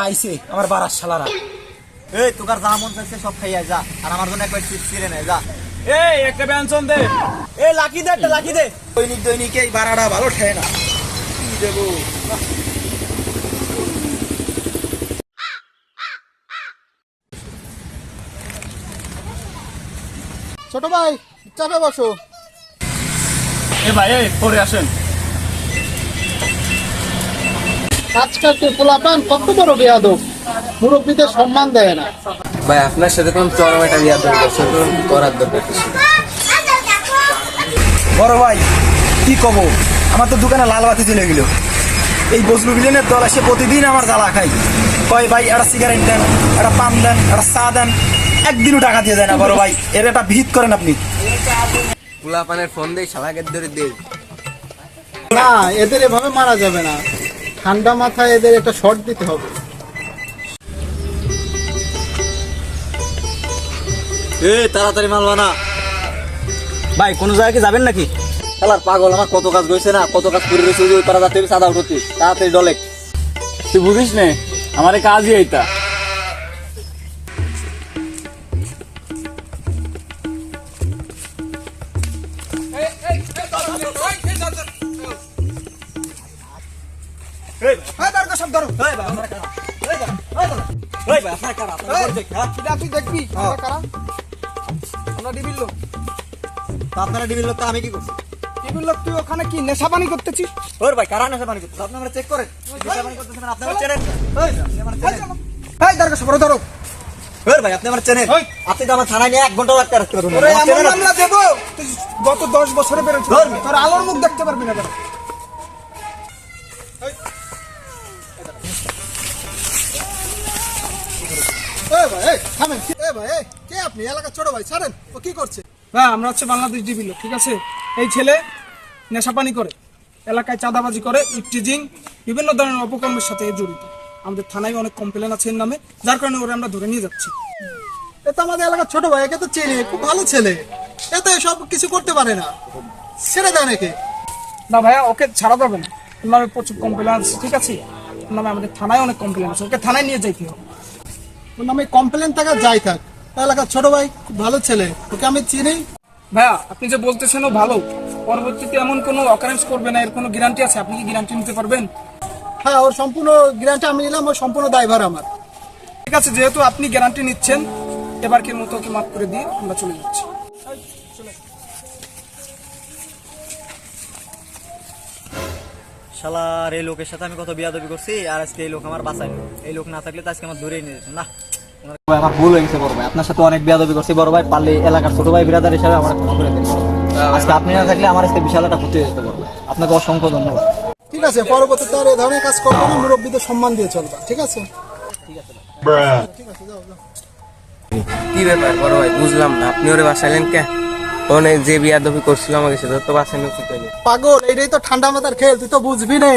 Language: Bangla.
আইছে আমার বারার শালারা। এই তোকার যা মন চাইছে সব খাইয়া যা, আর আমার জন্য একবার চিপস কিনে নে যা। এই একটা ব্যঞ্জন দে। এই লাকি দে, একটা লাকি দে। দৈনিক দৈনিক এই বাড়াটা ভালো ঠেয় না, কি দেবো। ছোট ভাই চাপে বসো। এ ভাই এই পরে আসেন। আজকাল তো পোলাপান কত বড় বেয়াদব, মুরব্বীদের সম্মান দেয় না। ভাই আপনার সাথে কোন চরম একটা বিয়াদ করার দরকার কিছু। বড় ভাই কি কব, আমার তো দোকানে লাল বাতি চলে গেল। এই বজলু বিলেনের দল এসে প্রতিদিন আমার জ্বালা খাই, কয় ভাই একটা সিগারেট দেন, একটা পান দেন, একটা চা দেন, একদিনও টাকা দিয়ে যায় না। বড় ভাই এর একটা ভিত করেন আপনি। পোলাপানের ফোন দেই শালাকে ধরে দেই। না, এদের এভাবে মারা যাবে না, ঠান্ডা মাথায় এদের একটা শর্ট দিতে হবে। তাড়াতাড়ি মালবা না ভাই, কোন জায়গায় যাবেন নাকি? খেলার পাগল, আমার কত কাজ রয়েছে না, কত কাজ করে রয়েছে, ওই পাড়া যাতে সাদা উঠতে তাড়াতাড়ি ডলে। তুই বুঝিস নে আমার কাজই এইটা। তুই দেখবি আপনারা ডিবির লোক, আমি কি করছি? তুই ওখানে কি নেশা পানি করতেছিস? ওর ভাই কারা নেশা পানি করতেছে? আপনি আমরা চেক করেন, নেশা পানি করতেছেন আপনারা চেনেন? এই দরকার সবর ধরো। ওর ভাই আপনি আমার চেনেন? আপনি তো আমার থানায় নিয়ে 1 ঘন্টা রাখতে রাখতে পারবেন না। ওরে আমার এমন চেনেন আপনি? মামলা দেবো, তুই গত 10 বছরে বেরোছিস, ধরবি। তোর আলোর মুখ দেখতে পারবি না। কে আপনি? এলাকার ছোট ভাই, ছাড়েন। ও কি করছে? হ্যাঁ, আমরা হচ্ছে বাংলাদেশ ডিবি লোক, ঠিক আছে? এই ছেলে নেশাপানি করে, এলাকায় চাঁদাবাজি করে, ইফটিজিং, বিভিন্ন ধরনের অপকর্মের সাথে এ জড়িত। আমাদের থানায় অনেক কমপ্লেন আছে এর নামে, যার কারণে ওরা আমরা ধরে নিয়ে যাচ্ছি। এ তো আমাদের এলাকার ছোট ভাই, একে তো চিনি, খুব ভালো ছেলে, এ তো সব কিছু করতে পারে না, ছেড়ে দেন একে। না ভাইয়া, ওকে ছাড়া যাবে না, ওর নামে প্রচুর কমপ্লেন আছে, ঠিক আছে? ওর নামে আমাদের থানায় অনেক কমপ্লেন আছে, ওকে থানায় নিয়ে যাইতে হবে। ওর নামে কমপ্লেন থাকা যাই থাক, এলাকার ছোট ভাই খুব ভালো ছেলে, ওকে আমি চিনি। ভাইয়া, আপনি যে বলতেছেন ও ভালো, পরবর্তীতে এমন কোনো অকারেন্স করবে না, এর কোনো গ্যারান্টি আছে? আপনি কি গ্যারান্টি নিতে পারবেন? হ্যাঁ, ওর সম্পূর্ণ গ্যারান্টি আমি নিলাম, ওর সম্পূর্ণ দায়ভার আমার। ঠিক আছে, যেহেতু আপনি গ্যারান্টি নিচ্ছেন, এবারকের মতো ওকে মাফ করে দিয়ে আমরা চলে যাচ্ছি। শালার এই লোকের সাথে আমি কত বিয়াদবি করছি, আর আজকে এই লোক আমার বাঁচাইলো। এই লোক না থাকলে তো আজকে আমার ধরেই নিয়ে যেত না। আমার ভুল হয়ে গেছে বড় ভাই, আপনার সাথে অনেক বিয়াদবি করছি বড় ভাই। পারলে এলাকার ছোট ভাই বিরাদার হিসাবে আমার ক্ষমা করে দিন। আজকে আপনি না থাকলে আমার আজকে বিশাল একটা ক্ষতি হয়ে যেত বড় ভাই। আপনাকে অসংখ্য ধন্যবাদ। ঠিক আছে, পরবর্তীতে আর এই ধরনের কাজ করবো না, মুরব্বীদের সম্মান দিয়ে চলবা, ঠিক আছে? ঠিক আছে, যাও যাও। কি ব্যাপার বড় ভাই, বুঝলাম না, আপনি ওরে বাঁচালেন কে? ওনে যে বিয়াদবি করছিল আমাকে সেটা তো বাঁচানো উচিত হয়নি। পাগল, এইটাই তো ঠান্ডা মাথার খেল, তুই তো বুঝবি না।